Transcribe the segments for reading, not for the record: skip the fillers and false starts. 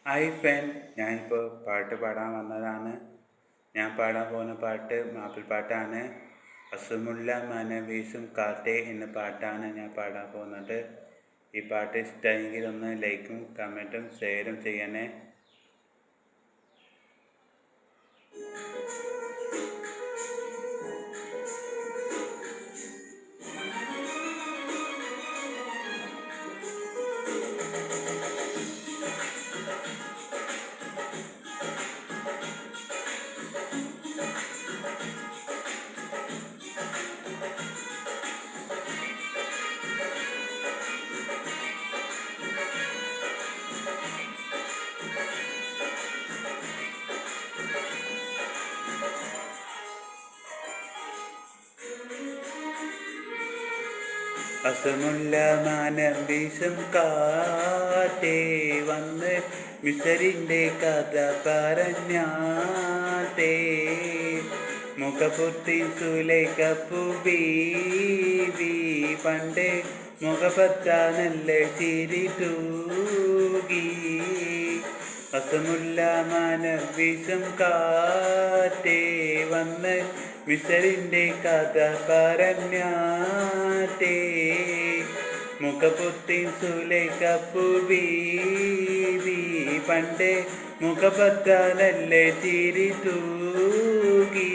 Hi front, ഞാനിപ്പോൾ പാട്ട് പാടാൻ വന്നതാണ്. ഞാൻ പാടാൻ പോകുന്ന പാട്ട് മാപ്പിൾപ്പാട്ടാണ്. അസുമുല്ല മന വീശും കാറ്റേ എന്ന പാട്ടാണ് ഞാൻ പാടാൻ പോകുന്നത്. ഈ പാട്ട് ഇഷ്ടമെങ്കിൽ ഒന്ന് ലൈക്കും കമൻറ്റും ഷെയറും ചെയ്യണേ. അസമുല്ല മാനം വീശും കാറ്റേ വന്ന് മിസറിൻ്റെ കഥ പറഞ്ഞാട്ടേ. മുഖപൊത്തി സുലേഖപ്പൂ ബീവി പണ്ട് മുഖപത്താനല്ല ചിരി തൂകി. അസമുല്ല മാനം വീശും കാറ്റേ വന്ന് മിസറിൻ്റെ കഥ പറഞ്ഞാട്ടേ. മുഖപൊത്തി സുലേഖപ്പൂ ബീവി പണ്ട് മുഖപത്താനല്ല ചിരി തൂകി.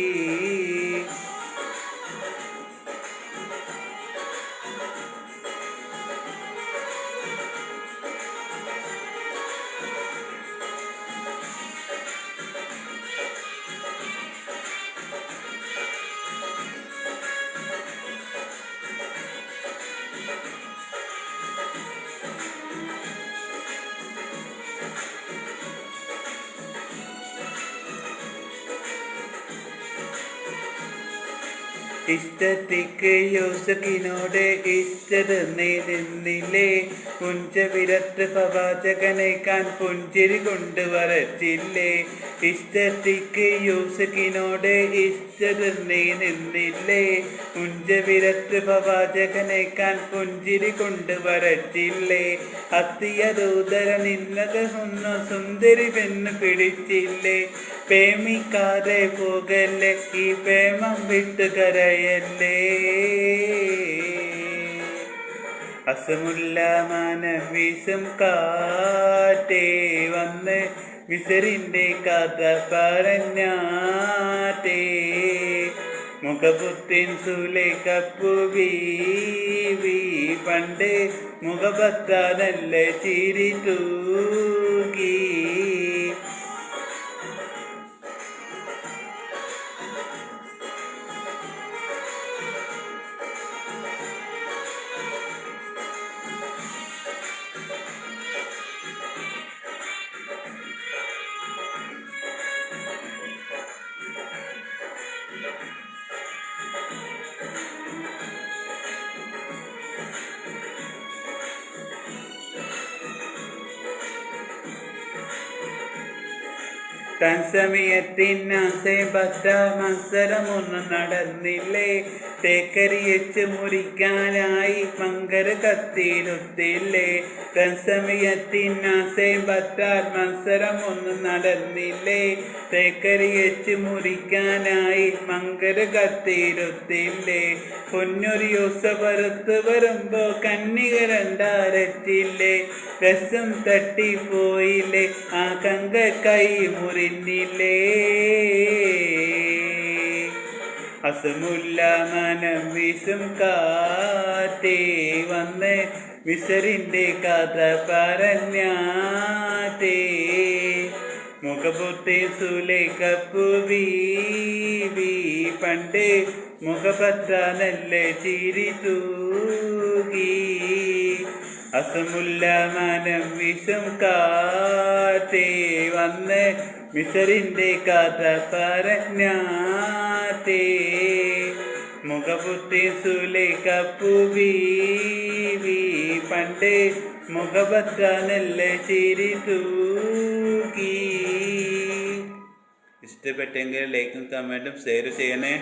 ഇഷ്ടത്തിക്ക് യൂസഫിനോട് ഇഷ്ടതെന്നേ നിന്നില്ലേ. പുഞ്ചവിരത്ത് പ്രവാചകനേക്കാൻ പുഞ്ചിരി കൊണ്ടുവരച്ചില്ലേ. ഇഷ്ടത്തിക്ക് യൂസഫിനോട് ഇഷ്ടതെന്നേ നിന്നില്ലേ. പുഞ്ചവിരത്ത് പ്രവാചകനേക്കാൻ പുഞ്ചിരി കൊണ്ടുവരച്ചില്ലേ. അത്തിയതൂതര നിന്നത് ഒന്നു സുന്ദരി പെണ്ണ് പിടിച്ചില്ലേ. പ്രേമിക്കാതെ പോകല്ലേ, ഈ പ്രേമം വിട്ടുകരയല്ലേ. അസമുല്ല മാനം വീശും കാറ്റേ വന്ന് മിസറിൻ്റെ കഥ പറഞ്ഞാട്ടേ. മുഖപുത്തിൻ സുലേഖപ്പൂ ബീവി പണ്ട് മുഖപത്താനല്ല ചിരി തൂകി. തത്സമയത്തിനാസെ ഭദ്ര മത്സരമൊന്നും നടന്നില്ലേ. തേക്കരിയച്ച് മുറിക്കാനായി മങ്കര കത്തിരുത്തില്ലേ. തത്സമയത്തിനാസെ ഭദ്ര മത്സരമൊന്നും നടന്നില്ലേ. തേക്കരിയച്ച് മുറിക്കാനായി മങ്കര കത്തിരുത്തില്ലേ. പൊന്നൊരു യൂസഫറുത്ത് വരുമ്പോ കന്യക രണ്ടാരറ്റില്ലേ. രസം തട്ടിപ്പോയില്ലേ, ആ കങ്ക കൈ മുറിഞ്ഞില്ലേ. അസമുല്ല മനം വീശും കാറ്റേ വന്ന് മിസറിൻ്റെ കഥ പറഞ്ഞാട്ടേ. മുഖപൊത്തി സുലേഖപ്പൂ ബീവി പണ്ട് മുഖപത്താനല്ല ചിരി തൂകി. അസമുല്ല മനം വീശും കാറ്റേ വന്ന് മിസറിൻ്റെ കഥ പറഞ്ഞാട്ടേ. മുഖപൊത്തി സുലേഖപ്പൂ ബീവി പണ്ട് മുഖപത്താനല്ല ചിരി തൂകി. ഇഷ്ടപ്പെട്ടെങ്കിൽ ലൈക്കും കമൻറ്റും ഷെയർ ചെയ്യണേ.